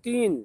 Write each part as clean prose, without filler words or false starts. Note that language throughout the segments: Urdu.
3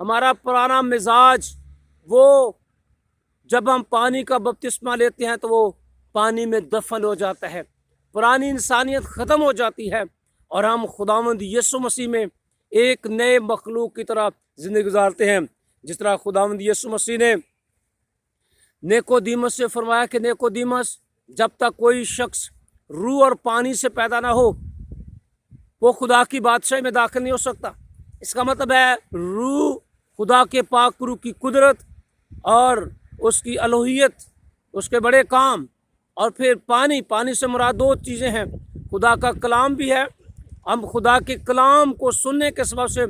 ہمارا پرانا مزاج وہ جب ہم پانی کا بپتسمہ لیتے ہیں تو وہ پانی میں دفن ہو جاتا ہے، پرانی انسانیت ختم ہو جاتی ہے اور ہم خداوند یسوع مسیح میں ایک نئے مخلوق کی طرح زندگی گزارتے ہیں۔ جس طرح خداوند یسوع مسیح نے نیکودیمس سے فرمایا کہ نیکودیمس، جب تک کوئی شخص روح اور پانی سے پیدا نہ ہو وہ خدا کی بادشاہی میں داخل نہیں ہو سکتا۔ اس کا مطلب ہے روح خدا کے پاک روح کی قدرت اور اس کی الوہیت، اس کے بڑے کام، اور پھر پانی سے مراد دو چیزیں ہیں، خدا کا کلام بھی ہے، ہم خدا کے کلام کو سننے کے سبب سے،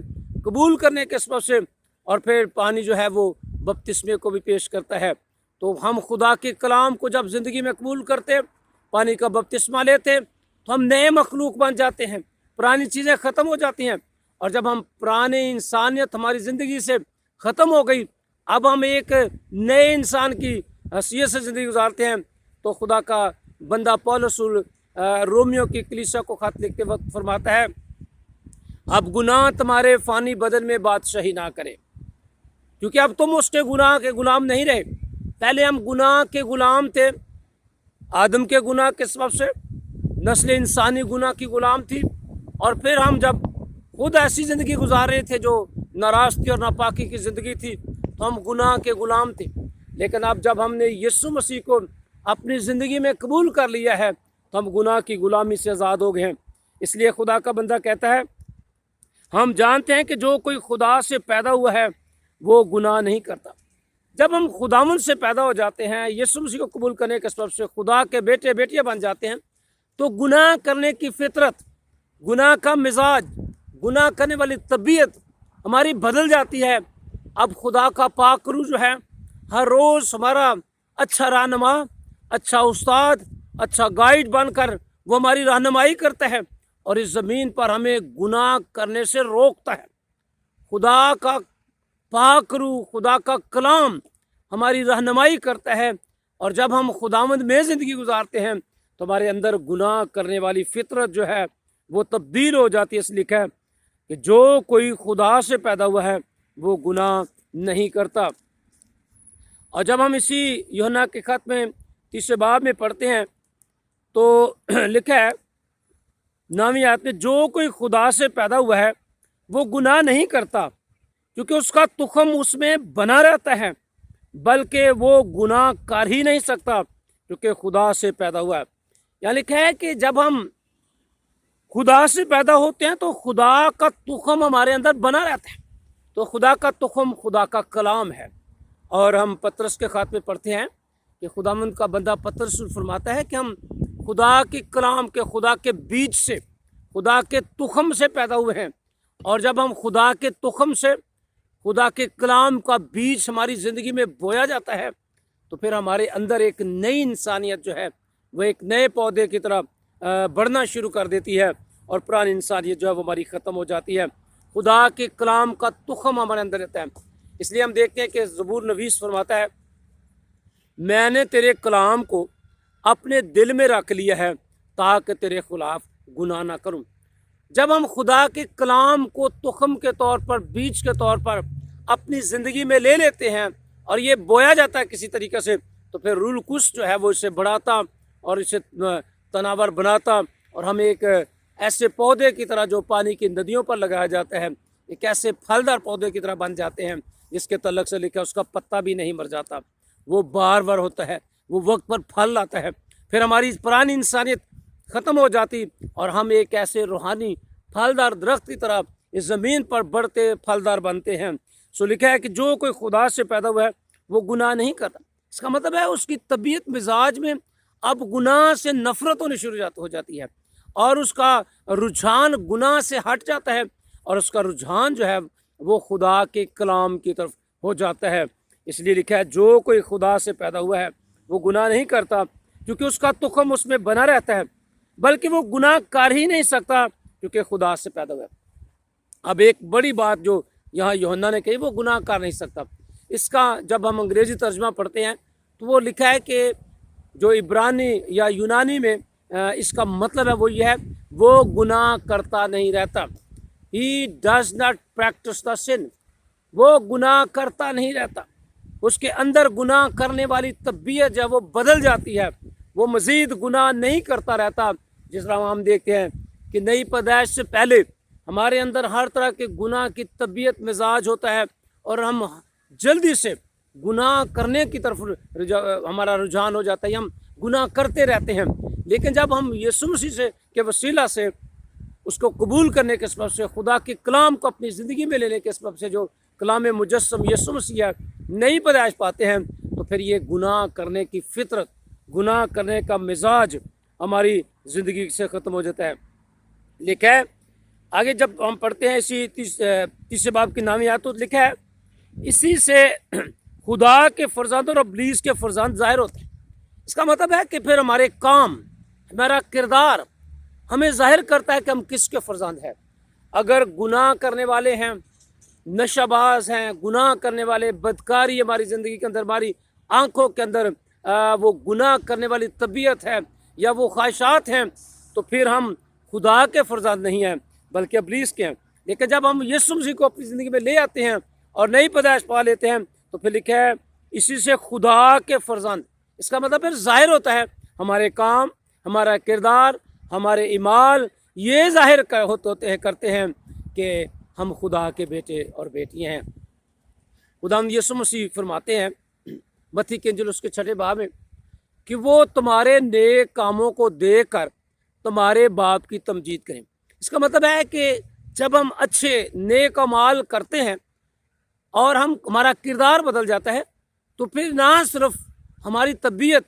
قبول کرنے کے سبب سے، اور پھر پانی جو ہے وہ بپتسمے کو بھی پیش کرتا ہے۔ تو ہم خدا کے کلام کو جب زندگی میں قبول کرتے، پانی کا بپتسمہ لیتے، تو ہم نئے مخلوق بن جاتے ہیں، پرانی چیزیں ختم ہو جاتی ہیں، اور جب ہم پرانے انسانیت ہماری زندگی سے ختم ہو گئی، اب ہم ایک نئے انسان کی حیثیت سے زندگی گزارتے ہیں۔ تو خدا کا بندہ پولس رومیو کی کلیسا کو خط لکھتے وقت فرماتا ہے، اب گناہ تمہارے فانی بدن میں بادشاہی نہ کرے، کیونکہ اب تم اس کے گناہ کے غلام نہیں رہے۔ پہلے ہم گناہ کے غلام تھے، آدم کے گناہ کے سبب سے نسل انسانی گناہ کی غلام تھی، اور پھر ہم جب خود ایسی زندگی گزار رہے تھے جو ناراستی اور ناپاکی کی زندگی تھی، تو ہم گناہ کے غلام تھے۔ لیکن اب جب ہم نے یسوع مسیح کو اپنی زندگی میں قبول کر لیا ہے تو ہم گناہ کی غلامی سے آزاد ہو گئے ہیں۔ اس لیے خدا کا بندہ کہتا ہے، ہم جانتے ہیں کہ جو کوئی خدا سے پیدا ہوا ہے وہ گناہ نہیں کرتا۔ جب ہم خداوند سے پیدا ہو جاتے ہیں، یسوع مسیح کو قبول کرنے کے سبب سے خدا کے بیٹے بیٹیاں بن جاتے ہیں، تو گناہ کرنے کی فطرت، گناہ کا مزاج، گناہ کرنے والی طبیعت ہماری بدل جاتی ہے۔ اب خدا کا پاک روح جو ہے ہر روز ہمارا اچھا رہنما، اچھا استاد، اچھا گائیڈ بن کر وہ ہماری رہنمائی کرتا ہے اور اس زمین پر ہمیں گناہ کرنے سے روکتا ہے۔ خدا کا پاک روح، خدا کا کلام ہماری رہنمائی کرتا ہے، اور جب ہم خداوند میں زندگی گزارتے ہیں تو ہمارے اندر گناہ کرنے والی فطرت جو ہے وہ تبدیل ہو جاتی ہے۔ اس لکھا ہے کہ جو کوئی خدا سے پیدا ہوا ہے وہ گناہ نہیں کرتا۔ اور جب ہم اسی یوحنا کے خط میں 3 باب میں پڑھتے ہیں تو لکھا ہے 9ویں آیت میں، جو کوئی خدا سے پیدا ہوا ہے وہ گناہ نہیں کرتا، کیونکہ اس کا تخم اس میں بنا رہتا ہے، بلکہ وہ گناہ کر ہی نہیں سکتا کیونکہ خدا سے پیدا ہوا ہے۔ یہاں لکھا ہے کہ جب ہم خدا سے پیدا ہوتے ہیں تو خدا کا تخم ہمارے اندر بنا رہتا ہے۔ تو خدا کا تخم خدا کا کلام ہے، اور ہم پطرس کے خط میں پڑھتے ہیں کہ خداوند کا بندہ پطرس فرماتا ہے کہ ہم خدا کے کلام کے، خدا کے بیج سے، خدا کے تخم سے پیدا ہوئے ہیں، اور جب ہم خدا کے تخم سے، خدا کے کلام کا بیج ہماری زندگی میں بویا جاتا ہے تو پھر ہمارے اندر ایک نئی انسانیت جو ہے وہ ایک نئے پودے کی طرح بڑھنا شروع کر دیتی ہے، اور پرانی انسانیت جو ہے وہ ہماری ختم ہو جاتی ہے۔ خدا کے کلام کا تخم ہمارے اندر رہتا ہے۔ اس لیے ہم دیکھتے ہیں کہ زبور نویس فرماتا ہے، میں نے تیرے کلام کو اپنے دل میں رکھ لیا ہے تاکہ تیرے خلاف گناہ نہ کروں۔ جب ہم خدا کے کلام کو تخم کے طور پر، بیج کے طور پر اپنی زندگی میں لے لیتے ہیں اور یہ بویا جاتا ہے کسی طریقے سے، تو پھر روح القدس جو ہے وہ اسے بڑھاتا اور اسے تناور بناتا، اور ہم ایک ایسے پودے کی طرح جو پانی کی ندیوں پر لگایا جاتا ہے، ایک ایسے پھلدار پودے کی طرح بن جاتے ہیں جس کے تعلق سے لکھا اس کا پتا بھی نہیں مر جاتا، وہ بار بار ہوتا ہے، وہ وقت پر پھل لاتا ہے۔ پھر ہماری پرانی انسانیت ختم ہو جاتی اور ہم ایک ایسے روحانی پھلدار درخت کی طرح اس زمین پر بڑھتے پھلدار بنتے ہیں۔ سو لکھا ہے کہ جو کوئی خدا سے پیدا ہوا ہے وہ گناہ نہیں کرتا۔ اس کا مطلب ہے اس کی طبیعت مزاج میں اب گناہ سے نفرت ہونی شروع ہو جاتی ہے، اور اس کا رجحان گناہ سے ہٹ جاتا ہے، اور اس کا رجحان جو ہے وہ خدا کے کلام کی طرف ہو جاتا ہے۔ اس لیے لکھا ہے جو کوئی خدا سے پیدا ہوا ہے وہ گناہ نہیں کرتا، کیونکہ اس کا تخم اس میں بنا رہتا ہے، بلکہ وہ گناہ کر ہی نہیں سکتا کیونکہ خدا سے پیدا ہوا ہے۔ اب ایک بڑی بات جو یہاں یوحنا نے کہی، وہ گناہ کر نہیں سکتا، اس کا جب ہم انگریزی ترجمہ پڑھتے ہیں تو وہ لکھا ہے کہ جو عبرانی یا یونانی میں اس کا مطلب ہے وہ یہ ہے، وہ گناہ کرتا نہیں رہتا، he does not practice the sin۔ وہ گناہ کرتا نہیں رہتا، اس کے اندر گناہ کرنے والی طبیعت جو ہے وہ بدل جاتی ہے، وہ مزید گناہ نہیں کرتا رہتا۔ جس طرح ہم دیکھتے ہیں کہ نئی پیدائش سے پہلے ہمارے اندر ہر طرح کے گناہ کی طبیعت مزاج ہوتا ہے، اور ہم جلدی سے گناہ کرنے کی طرف ہمارا رجحان ہو جاتا ہے، ہم گناہ کرتے رہتے ہیں۔ لیکن جب ہم یسوع مسیح سے کے وسیلہ سے اس کو قبول کرنے کے سبب سے، خدا کے کلام کو اپنی زندگی میں لینے کے سبب سے، جو کلام مجسم یسوع مسیح ہے، نئی پیدائش پاتے ہیں، تو پھر یہ گناہ کرنے کی فطرت، گناہ کرنے کا مزاج ہماری زندگی سے ختم ہو جاتا ہے۔ لکھا ہے آگے جب ہم پڑھتے ہیں اسی تیسرے باب کی 9ویں آیت، تو لکھا ہے اسی سے خدا کے فرزند اور ابلیس کے فرزند ظاہر ہوتے ہیں۔ اس کا مطلب ہے کہ پھر ہمارے کام، ہمارا کردار ہمیں ظاہر کرتا ہے کہ ہم کس کے فرزند ہیں۔ اگر گناہ کرنے والے ہیں، نشہ باز ہیں، گناہ کرنے والے، بدکاری ہماری زندگی کے اندر، ہماری آنکھوں کے اندر وہ گناہ کرنے والی طبیعت ہے یا وہ خواہشات ہیں، تو پھر ہم خدا کے فرزند نہیں ہیں بلکہ ابلیس کے ہیں۔ لیکن جب ہم یسوع مسیح کو اپنی زندگی میں لے آتے ہیں اور نئی پیدائش پا لیتے ہیں، تو پھر لکھا ہے اسی سے خدا کے فرزند۔ اس کا مطلب پھر ظاہر ہوتا ہے ہمارے کام، ہمارا کردار، ہمارے اعمال یہ ظاہر کرتے ہیں کہ ہم خدا کے بیٹے اور بیٹیاں ہیں۔ خداوند یسوع مسیح فرماتے ہیں متی کے انجیل اس کے 6 باب میں کہ وہ تمہارے نیک کاموں کو دیکھ کر تمہارے باپ کی تمجید کریں۔ اس کا مطلب ہے کہ جب ہم اچھے نیک اعمال کرتے ہیں اور ہمارا کردار بدل جاتا ہے، تو پھر نہ صرف ہماری طبیعت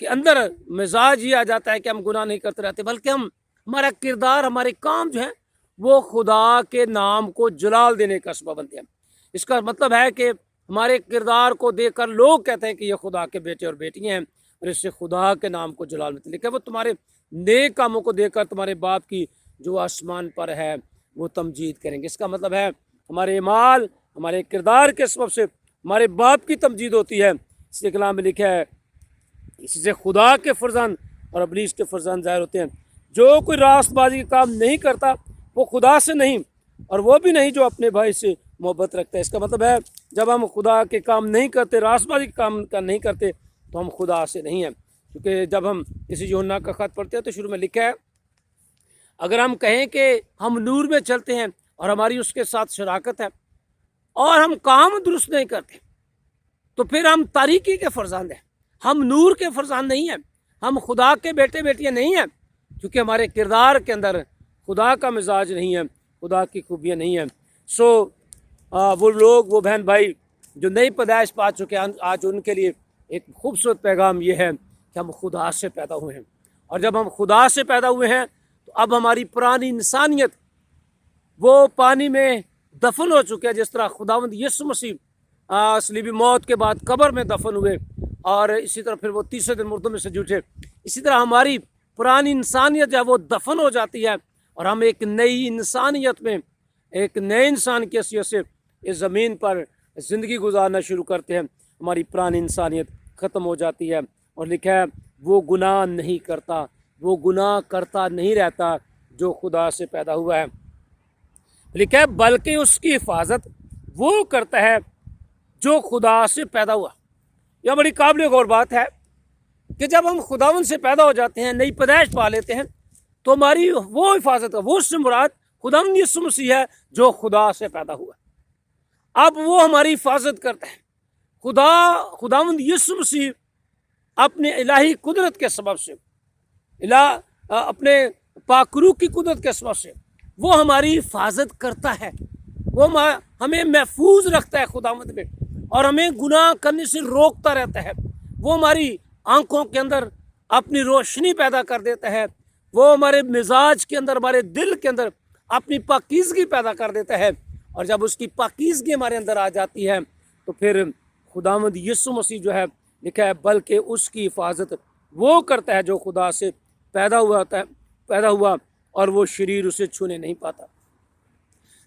کے اندر مزاج یہ آ جاتا ہے کہ ہم گناہ نہیں کرتے رہتے، بلکہ ہمارا کردار، ہمارے کام جو ہیں وہ خدا کے نام کو جلال دینے کا سبب بنتے ہیں۔ اس کا مطلب ہے کہ ہمارے کردار کو دیکھ کر لوگ کہتے ہیں کہ یہ خدا کے بیٹے اور بیٹیاں ہیں، اور اس سے خدا کے نام کو جلال ملتے ہیں۔ لیکن وہ تمہارے نیک کاموں کو دیکھ کر تمہارے باپ کی جو آسمان پر ہے وہ تمجید کریں گے۔ اس کا مطلب ہے ہمارے اعمال، ہمارے کردار کے سبب سے ہمارے باپ کی تمجید ہوتی ہے۔ اس کے کلام میں لکھا ہے اسی سے خدا کے فرزند اور ابلیس کے فرزند ظاہر ہوتے ہیں۔ جو کوئی راست بازی کا کام نہیں کرتا وہ خدا سے نہیں، اور وہ بھی نہیں جو اپنے بھائی سے محبت رکھتا ہے۔ اس کا مطلب ہے جب ہم خدا کے کام نہیں کرتے، راست بازی کے کام نہیں کرتے، تو ہم خدا سے نہیں ہیں۔ کیونکہ جب ہم کسی یوحنا کا خط پڑھتے ہیں تو شروع میں لکھا ہے اگر ہم کہیں کہ ہم نور میں چلتے ہیں اور ہماری اس کے ساتھ شراکت ہے اور ہم کام درست نہیں کرتے، تو پھر ہم تاریکی کے فرزند ہیں، ہم نور کے فرزند نہیں ہیں، ہم خدا کے بیٹے بیٹیاں نہیں ہیں، کیونکہ ہمارے کردار کے اندر خدا کا مزاج نہیں ہے، خدا کی خوبیاں نہیں ہیں۔ وہ لوگ، وہ بہن بھائی جو نئی پیدائش پا چکے ہیں، آج ان کے لیے ایک خوبصورت پیغام یہ ہے کہ ہم خدا سے پیدا ہوئے ہیں، اور جب ہم خدا سے پیدا ہوئے ہیں تو اب ہماری پرانی انسانیت وہ پانی میں دفن ہو چکے ہیں، جس طرح خداوند یسوع مسیح صلیبی موت کے بعد قبر میں دفن ہوئے، اور اسی طرح پھر وہ تیسرے دن مردوں میں سے جھوٹے، اسی طرح ہماری پرانی انسانیت جو ہے وہ دفن ہو جاتی ہے، اور ہم ایک نئی انسانیت میں، ایک نئے انسان کی حیثیت سے اس زمین پر زندگی گزارنا شروع کرتے ہیں۔ ہماری پرانی انسانیت ختم ہو جاتی ہے، اور لکھا ہے وہ گناہ نہیں کرتا، وہ گناہ کرتا نہیں رہتا جو خدا سے پیدا ہوا ہے، لکھا ہے بلکہ اس کی حفاظت وہ کرتا ہے جو خدا سے پیدا ہوا۔ یہ بڑی قابل غور بات ہے کہ جب ہم خداوند سے پیدا ہو جاتے ہیں، نئی پیدائش پا لیتے ہیں، تو ہماری وہ حفاظت ہے، وہ اس سے مراد خداوند یسوع مسیح ہے جو خدا سے پیدا ہوا۔ اب وہ ہماری حفاظت کرتا ہے۔ خداوند یسوع مسیح اپنے الہی قدرت کے سبب سے، اپنے پاک روح کی قدرت کے سبب سے وہ ہماری حفاظت کرتا ہے، وہ ہمیں محفوظ رکھتا ہے خداوند میں، اور ہمیں گناہ کرنے سے روکتا رہتا ہے۔ وہ ہماری آنکھوں کے اندر اپنی روشنی پیدا کر دیتا ہے، وہ ہمارے مزاج کے اندر، ہمارے دل کے اندر اپنی پاکیزگی پیدا کر دیتا ہے، اور جب اس کی پاکیزگی ہمارے اندر آ جاتی ہے تو پھر خداوند یسوع مسیح جو ہے، لکھا ہے بلکہ اس کی حفاظت وہ کرتا ہے جو خدا سے پیدا ہوا اور وہ شریر اسے چھونے نہیں پاتا۔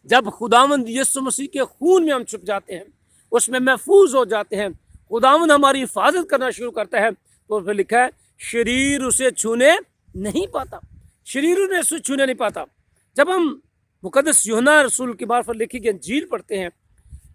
جب خداوند یسوع مسیح کے خون میں ہم چھپ جاتے ہیں، اس میں محفوظ ہو جاتے ہیں، خداوند ہماری حفاظت کرنا شروع کرتا ہے، تو پھر لکھا ہے شریر اسے چھونے نہیں پاتا، شریر اسے چھونے نہیں پاتا۔ جب ہم مقدس یوحنا رسول کی معرفت لکھی گئی انجیل پڑھتے ہیں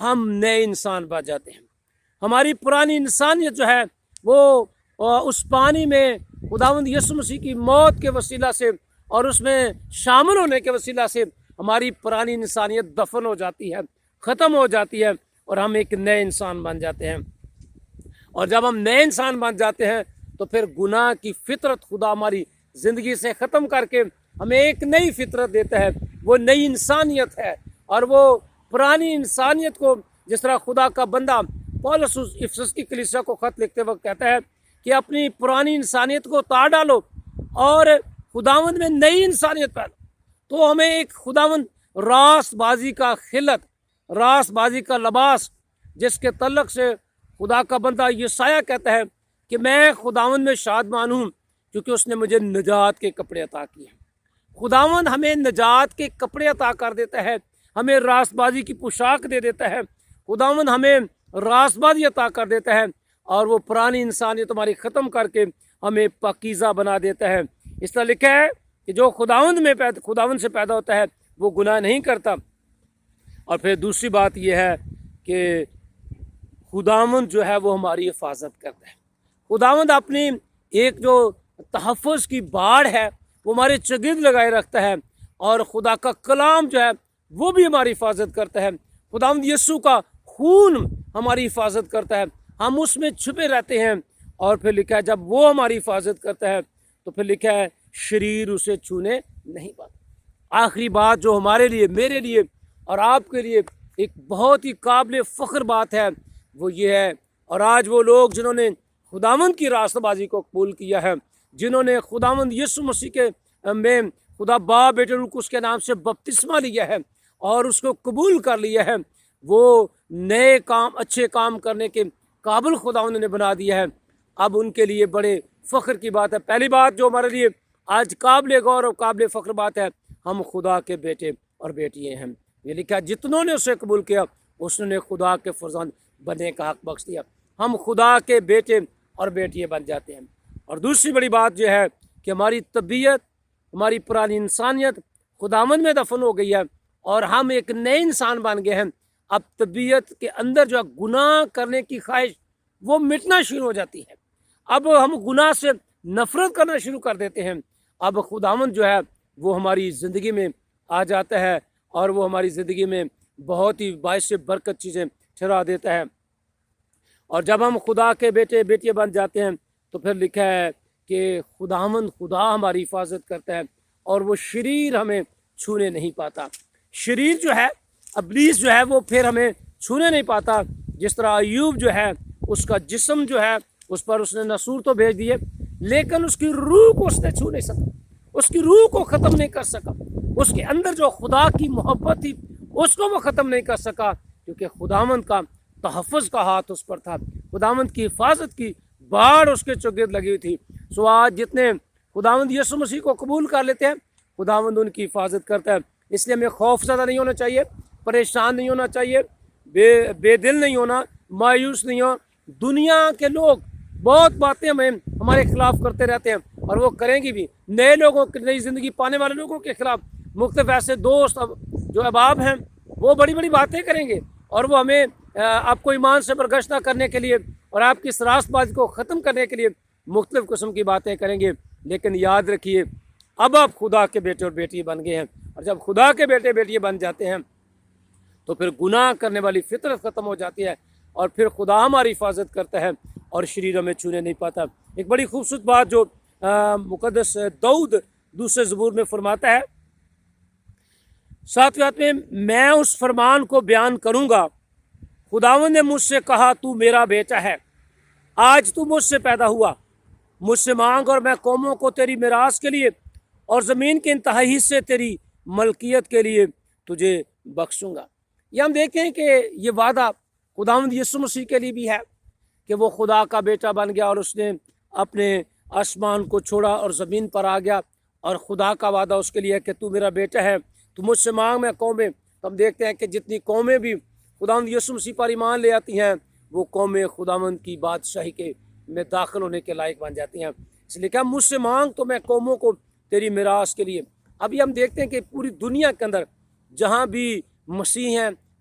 ہم نئے انسان بن جاتے ہیں۔ ہماری پرانی انسانیت جو ہے وہ اس پانی میں خداوند یسوع مسیح کی موت کے وسیلہ سے اور اس میں شامل ہونے کے وسیلہ سے ہماری پرانی انسانیت دفن ہو جاتی ہے، ختم ہو جاتی ہے، اور ہم ایک نئے انسان بن جاتے ہیں۔ اور جب ہم نئے انسان بن جاتے ہیں تو پھر گناہ کی فطرت خدا ہماری زندگی سے ختم کر کے ہمیں ایک نئی فطرت دیتا ہے، وہ نئی انسانیت ہے۔ اور وہ پرانی انسانیت کو جس طرح خدا کا بندہ پولس افسس کی کلیسیا کو خط لکھتے وقت کہتا ہے کہ اپنی پرانی انسانیت کو اتار ڈالو اور خداوند میں نئی انسانیت پیدا، تو ہمیں ایک خداوند راست بازی کا خلت، راست بازی کا لباس، جس کے تعلق سے خدا کا بندہ یسایہ کہتا ہے کہ میں خداوند میں شادمان ہوں کیونکہ اس نے مجھے نجات کے کپڑے عطا کیے۔ خداوند ہمیں نجات کے کپڑے عطا کر دیتا ہے، ہمیں راست بازی کی پوشاک دے دیتا ہے، خداوند ہمیں راست بازی عطا کر دیتا ہے، اور وہ پرانی انسانیت ہماری ختم کر کے ہمیں پاکیزہ بنا دیتا ہے۔ اس طرح لکھا ہے کہ جو خداوند سے پیدا ہوتا ہے وہ گناہ نہیں کرتا۔ اور پھر دوسری بات یہ ہے کہ خداوند جو ہے وہ ہماری حفاظت کرتا ہے۔ خداوند اپنی ایک جو تحفظ کی باڑ ہے وہ ہمارے چگرد لگائے رکھتا ہے، اور خدا کا کلام جو ہے وہ بھی ہماری حفاظت کرتا ہے۔ خداوند یسوع کا خون ہماری حفاظت کرتا ہے، ہم اس میں چھپے رہتے ہیں۔ اور پھر لکھا ہے جب وہ ہماری حفاظت کرتا ہے تو پھر لکھا ہے شریر اسے چھونے نہیں پاتا۔ آخری بات جو ہمارے لیے، میرے لیے اور آپ کے لیے ایک بہت ہی قابل فخر بات ہے وہ یہ ہے، اور آج وہ لوگ جنہوں نے خداوند کی راست بازی کو قبول کیا ہے، جنہوں نے خداوند یسوع مسیح کے میں خدا باپ بیٹے روح القدس کے نام سے بپتسمہ لیا ہے اور اس کو قبول کر لیا ہے، وہ نئے کام، اچھے کام کرنے کے قابل خداوند نے بنا دیا ہے۔ اب ان کے لیے بڑے فخر کی بات ہے۔ پہلی بات جو ہمارے لیے آج قابل غور اور قابل فخر بات ہے، ہم خدا کے بیٹے اور بیٹیاں ہیں۔ یہ لکھا جتنوں نے اسے قبول کیا اس نے خدا کے فرزند بننے کا حق بخش دیا۔ ہم خدا کے بیٹے اور بیٹیاں بن جاتے ہیں۔ اور دوسری بڑی بات یہ ہے کہ ہماری طبیعت، ہماری پرانی انسانیت خداوند میں دفن ہو گئی ہے اور ہم ایک نئے انسان بن گئے ہیں۔ اب طبیعت کے اندر جو گناہ کرنے کی خواہش وہ مٹنا شروع ہو جاتی ہے۔ اب ہم گناہ سے نفرت کرنا شروع کر دیتے ہیں۔ اب خداوند جو ہے وہ ہماری زندگی میں آ جاتا ہے اور وہ ہماری زندگی میں بہت ہی باعث برکت چیزیں ٹھہرا دیتا ہے۔ اور جب ہم خدا کے بیٹے بیٹیاں بن جاتے ہیں تو پھر لکھا ہے کہ خدا ہماری حفاظت کرتا ہے اور وہ شریر ہمیں چھونے نہیں پاتا۔ شریر جو ہے، ابلیس جو ہے، وہ پھر ہمیں چھونے نہیں پاتا۔ جس طرح ایوب جو ہے، اس کا جسم جو ہے اس پر اس نے نسور تو بھیج دیے، لیکن اس کی روح کو اس نے چھو نہیں سکا، اس کی روح کو ختم نہیں کر سکا۔ اس کے اندر جو خدا کی محبت تھی اس کو وہ ختم نہیں کر سکا، کیونکہ خداوند کا تحفظ کا ہاتھ اس پر تھا، خداوند کی حفاظت کی باڑ اس کے چوگرد لگی ہوئی تھی۔ سو آج جتنے خداوند یسوع مسیح کو قبول کر لیتے ہیں، خداوند ان کی حفاظت کرتا ہے۔ اس لیے ہمیں خوف زدہ نہیں ہونا چاہیے، پریشان نہیں ہونا چاہیے، بے دل نہیں ہونا، مایوس نہیں ہونا۔ دنیا کے لوگ بہت باتیں ہمارے خلاف کرتے رہتے ہیں اور وہ کریں گی بھی۔ نئے لوگوں، نئی زندگی پانے والے لوگوں کے خلاف مختلف ایسے دوست جو احباب ہیں وہ بڑی بڑی باتیں کریں گے اور وہ ہمیں آپ کو ایمان سے برگشتہ کرنے کے لیے اور آپ کی اس راست بازی کو ختم کرنے کے لیے مختلف قسم کی باتیں کریں گے۔ لیکن یاد رکھیے، اب آپ خدا کے بیٹے اور بیٹی بن گئے ہیں، اور جب خدا کے بیٹے بیٹیاں بن جاتے ہیں تو پھر گناہ کرنے والی فطرت ختم ہو جاتی ہے اور پھر خدا ہماری حفاظت کرتا ہے اور شریر ہمیں چھونے نہیں پاتا۔ ایک بڑی خوبصورت بات جو مقدس داؤد دوسرے زبور میں فرماتا ہے، 7ویں آیت میں، میں اس فرمان کو بیان کروں گا، خداوند نے مجھ سے کہا تو میرا بیٹا ہے، آج تو مجھ سے پیدا ہوا، مجھ سے مانگ اور میں قوموں کو تیری میراث کے لیے اور زمین کے انتہائی حصے تیری ملکیت کے لیے تجھے بخشوں گا۔ یہ ہم دیکھتے ہیں کہ یہ وعدہ خداوند یسوع مسیح کے لیے بھی ہے کہ وہ خدا کا بیٹا بن گیا اور اس نے اپنے آسمان کو چھوڑا اور زمین پر آ گیا، اور خدا کا وعدہ اس کے لیے ہے کہ تو میرا بیٹا ہے، تو مجھ سے مانگ میں قومیں۔ تو ہم دیکھتے ہیں کہ جتنی قومیں بھی خداوند یسوع مسیح پر ایمان لے آتی ہیں وہ قومیں خداوند کی بادشاہی کے میں داخل ہونے کے لائق بن جاتی ہیں۔ اس لیے کہ مجھ سے مانگ تو میں قوموں کو تیری میراث کے لیے۔ ابھی ہم دیکھتے ہیں کہ پوری دنیا کے اندر جہاں بھی مسیح ہیں،